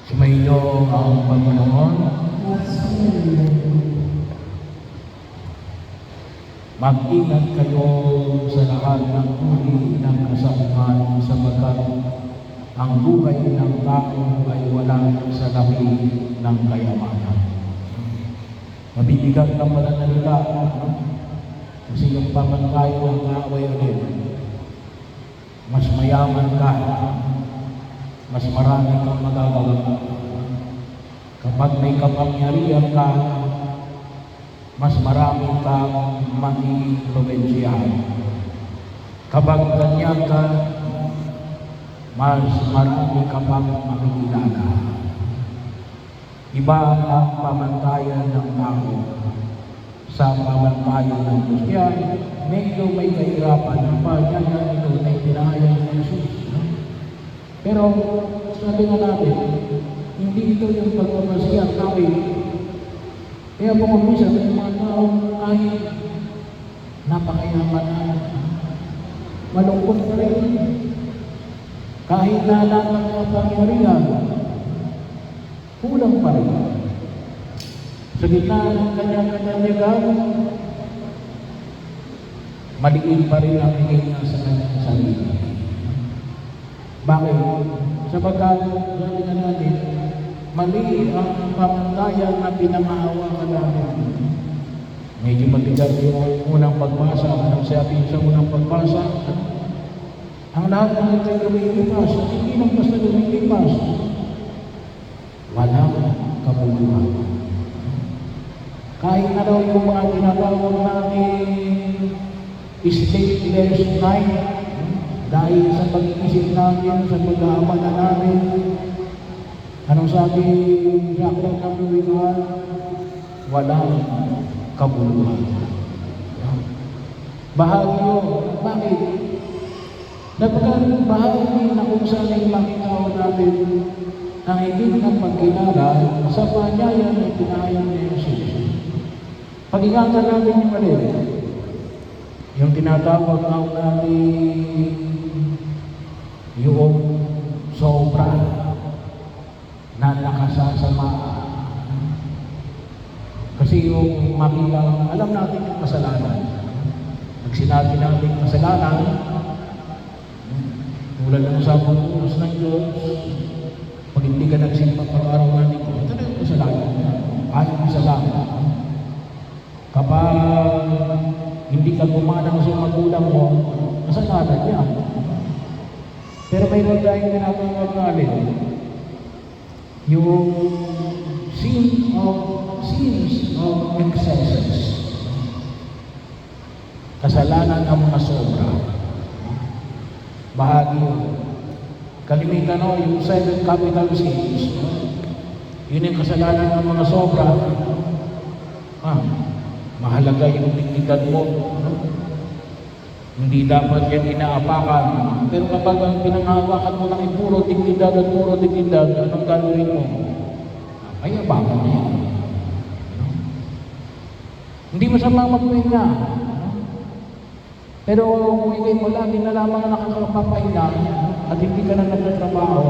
Sumainyo ang Panginoon. Mag-ingat kayo sa lahat ng uri ng kasamuhan sapagkat ang buhay ng tao ay wala sa labi ng kayamanan. Mabibigat ang pananalita kasi yung pamantay ng kaaway ulit. Mas mayaman ka, mas marami kang magagawa. Kapag may kapangyarihan ka, mas marami kang maiimpluwensyahan. Kapag ganyan ka, mas marami ka pang makikilala. Iba ang pamantayan ng tao sa pamantayan ng Diyos. Kaya medyo may kahirapan ang pagyanyan ito na itinahayag ng Jesus. Pero sabi nga natin, hindi ito yung pagmamasiyan namin. Kaya po kung minsan, may mga tao ay napakayaman na malungkot pa rin. Kahit na lang ang kapangyarihan, kulang pa rin. Sa gitna ng kanyang katanyagan, maliit pa rin ang hingin niya sa kanyang sarili. Bakit? Sapagkat, sabi na natin, mali ang pamantayan na pinangahawakan natin. Medyo matigas yung unang pagbasa. Anong sabi sa unang pagbasa? Ang lahat ng ito'y lumilipas. Hindi lang basta lumilipas. Walang kabuluhan. Kahit na daw yung mga ginagawag natin stateless night, dahil sa pag-iisip natin, sa pag-aamala natin, anong sabi sa aklat ng Luwigan? Walang kabuluhan. Bahagi yun. Bakit? Napagkaroon bahagi na kung saan ay makitaw natin ang higit ng pagkilala sa panyaya na itinayang ni Jesus. Pag-ingatan natin yung mali. Yung tinatawag natin yung sobra na nakasasama. Kasi yung makita, alam natin yung kasalanan. Pag sinabi natin kasalanan, tulad ng sabong unos ng Diyos, pag hindi ka nagsimpat pag-araw-araw ko, ito na yung kasalanan. Ayaw isa lang. Kapag hindi ka gumanang sa magulang mo, kasalanan niya. Pero mayroon tayong tinatawag natin, yung sins of excesses. Kasalanan ng mga sobra. Bahagi yun. Kalimitan o, yung 7 capital sins. Yun yung kasalanan ng mga sobra. Mahalaga yung dignidad mo. Hindi dapat yan inaapakan. Pero kapag ang pinanghawakan mo ng puro dignidad at puro dignidad, anong gagawin mo? Ay, apakan niya. Hindi masama magpahinga. Pero kung ikay palagi na lamang nakakapapahinga at hindi ka na nagtatrabaho,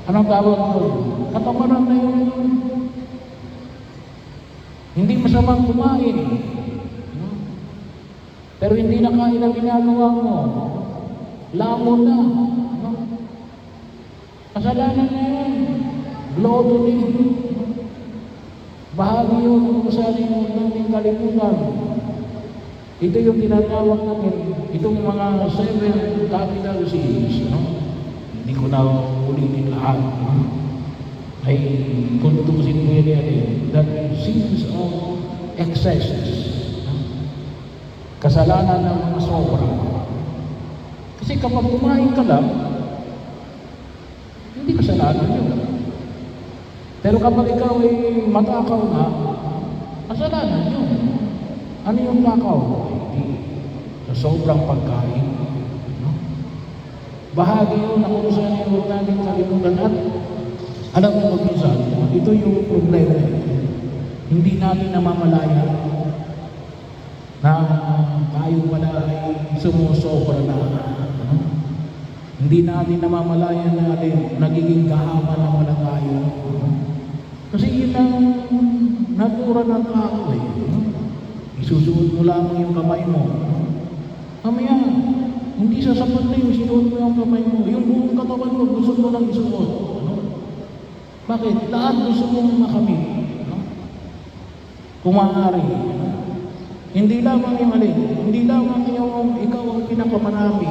anong tawag mo? Katamaran na yun. Hindi masamang kumain. Pero hindi na kain ang ginagawa mo. Lamon na. Kasalanan na yan. Gluttony. Bahagi yun kung saan yung nating kalimutan. Ito yung tinatawag natin. Itong mga 7 capital sins. Hindi ko na ulitin lahat. Ay kuntusin mo yan. That sins of excesses. Kasalanan ng mga sobra. Kasi kapag kumain ka lang, hindi kasalanan yun. Pero kapag ikaw ay matakaw na, kasalanan yun. Ano yung takaw? Hindi. Sa sobrang pagkain. Bahagi yun na kung saan yung huwag natin kalimutan. At alam mo mag-insan, ito yung problema. Hindi natin namamalaya na tayo pala ay sumusobra na. Hindi natin namamalayan natin nagiging kahaman ng walang kultura ng tao eh. Isusuot mo lamang yung kamay mo. Mamaya, hindi sasapat na yung sinuot mo yung kamay mo. Yung buong katawan mo, gusto mo lang isuot. Bakit? Lahat gusto mong makamit. Kung maaari. Hindi lamang yung alin. Hindi lamang yung ikaw ang pinakamarami.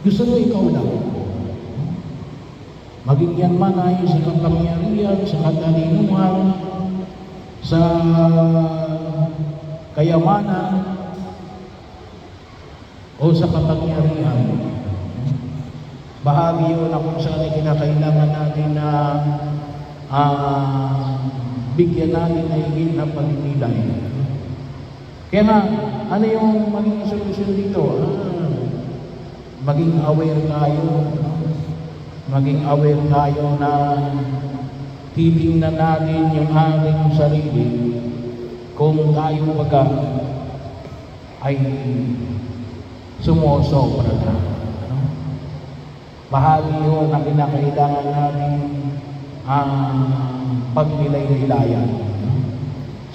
Gusto mo ikaw lang. Maging yan man ay sa kapangyarihan, sa katalinuhan, sa kayamanan, o sa kapangyarihan. Bahagi yun na kung saan kinakailangan natin na bigyan natin na higit na pagninilay. Kaya nga, ano yung maging solusyon dito? Maging aware tayo. Maging aware tayo na titingnan natin yung ating sarili kung tayo baga ay sumusobra na. Bahagi yun na kinakailangan natin pagnilay-nilayan.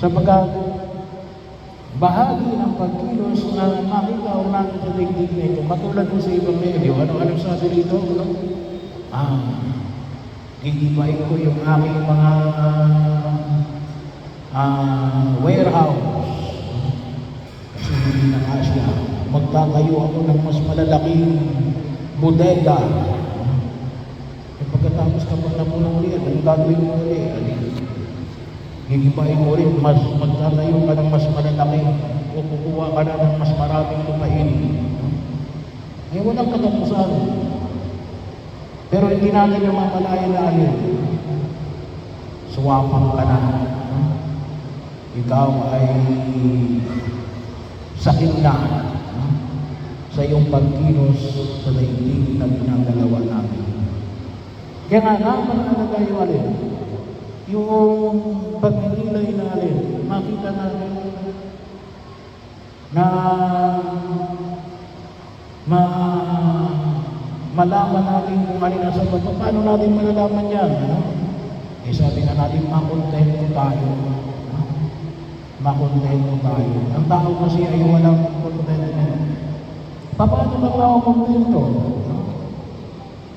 Sapagkat bahagi ng pagkilos na makita o natin sa digdig na ito, katulad mo sa ibang medyo, ano sabi rito? Gigibain ko yung aking mga warehouse. Kasi hindi na kasya. Magtatayo ako ng mas malalaking bodega. Pagkatapos kapag napuno ulit, ang gagawin mo ulit? Gigibain mo ulit, magtatayo ka ng mas malalaki o kukuha ka na ng mas maraming lupain. Ay walang katapusan. Pero hindi natin yung mamalaya na alin. Suwapang ka na. Ikaw ay sakin na sa iyong pagkilos sa daigdig na ginagalawa natin. Kaya nga, naman tayo alin. Yung pagninilay na alin, makita natin na malaman natin kung alin nasa baba. Paano natin malalaman yan? Sabi na natin, makontento tayo. Makontento tayo. Ang tao kasi ay walang contentment. Paano ba tao kontento?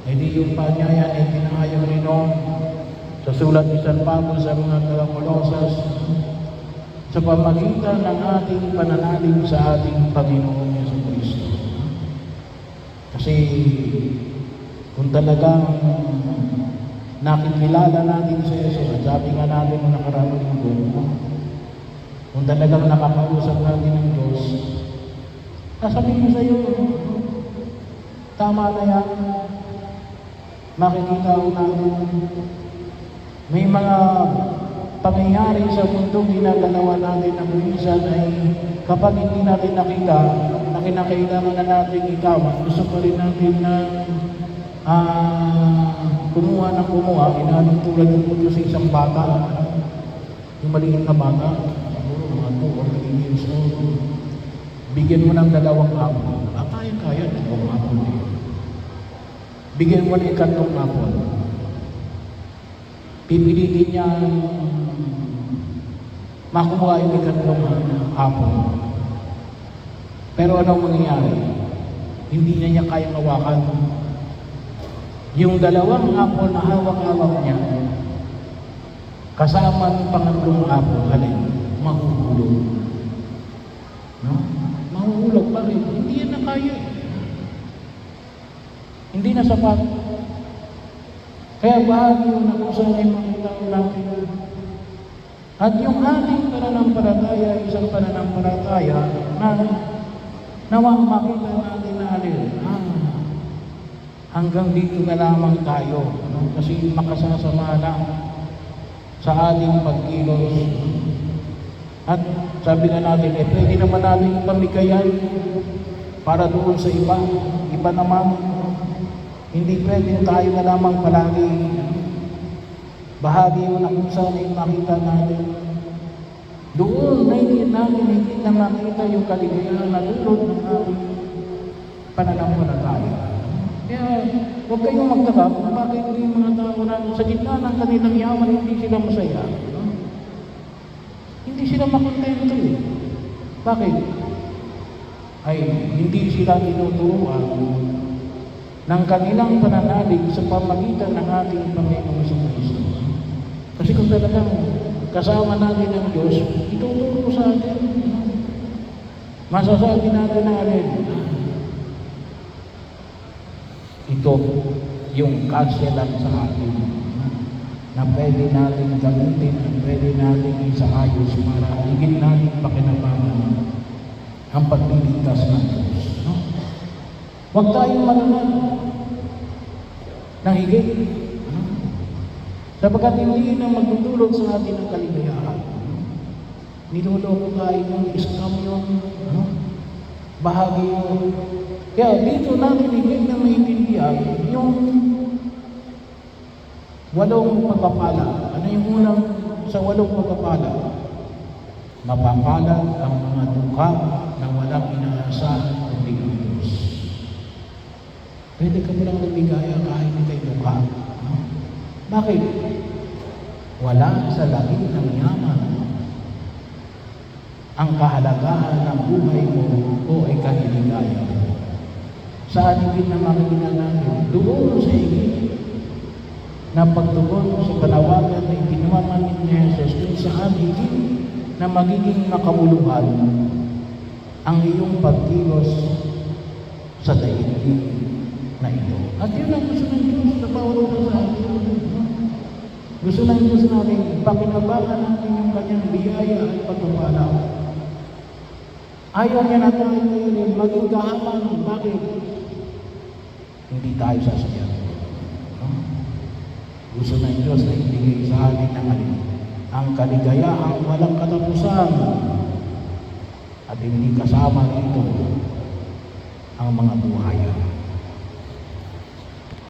Hindi yung panyayan ay tinahayag rin sa sulat ni San Pablo sa mga Taga-Colosas sa pamagitan ng ating pananalig sa ating Panginoong Jesucristo. Kasi kung talagang nakikilala natin sa Jesus, at sabi nga natin ng nakaraang linggo, kung talagang nakakausap natin ng Diyos, sasabihin ko sa iyo, tama na yan. Makikita ko natin, may mga pangyayari sa mundong ginagalawa natin na minsan ay kapag hindi natin nakita, na kinakailangan na natin ikawan, gusto pa rin natin na kumuha ng kumuha, inanong tulad ng puto sa isang bata, yung maliit na bata, siguro mga 2 or 3 years old, bigyan mo ng 2 apple, kaya, 2 apple din. Bigyan mo ng 3 apple. Pipilitin niya makuha yung 3 apple. Pero anong mangyayari? Hindi niya kayang hawakan. Yung 2 apple na hawak-hawak niya, kasama ng pangatlong apple, alin? Mahuhulog. No? Mahuhulog. Bakit? Hindi yan na kaya. Hindi na sapat. Kaya bahagi yun na kung saan ay makita natin. At yung ating pananampalataya, isang pananampalataya na nawang makita natin na alin. Hanggang dito na lamang tayo. No? Kasi makasasama na sa ating pagkilos. At sabi na natin, pwede naman natin pamigayan para doon sa iba. Iba naman. Hindi pwede tayo na lamang palagi. Bahagi yun na kung saan ay makita natin. Doon na hindi natin higit na makita yung kaligayahan na dulot ng ating pananampalataya. Kaya huwag kayong magtaka kung bakit yung mga tao na sa gitna ng kanilang yaman hindi sila masaya. sila makontento eh. Bakit? Ay hindi sila tinuturuan ng kanilang pananalig sa pamagitan ng ating Panginoong Kristo. Kasi kung talagang kasama natin ang Diyos, ituturo sa atin. Masasabi natin na alin. Ito yung kaselan sa atin na pwede natin gamitin at pwede natin isaayos para higit natin pakinabangan ang pagliligtas ng Diyos. No? Huwag tayong manunan ng higit. No? Sapagkat hindi na magdudulot sa atin ng kaligayahan. Niloloko tayo ng iskam yung bahagi yun. Kaya dito natin higit na maintindihan yung 8 pagpapala. Ano yung unang sa 8 pagpapala? Mapapalad ang mga dukha na walang inaasahan kundi ang Diyos. Pwede ka mo lang lumigaya kahit ikay dukha. No? Bakit? Wala sa langit ng yaman ang kahalagahan ng buhay mo o ay kaniligaya. Saan higit na makikita natin? Doon sa higit na pagtugon sa panawagan na ipinamanin ni Jesus kung saan higit na magiging makabuluhan ang iyong pagkilos sa daigdig na ito. At yun ang gusto ng Diyos na paulo sa atin. Gusto ng Diyos natin, pakinabangan natin yung kanyang biyaya at pagpapala. Ayaw niya na tayo ngayon maging kahaman. Bakit? Hindi tayo sasayang. Gusto ng Diyos na ibigay sa atin ng alin. Ang kaligayahang walang katapusan at hindi kasama dito ang mga buhayan.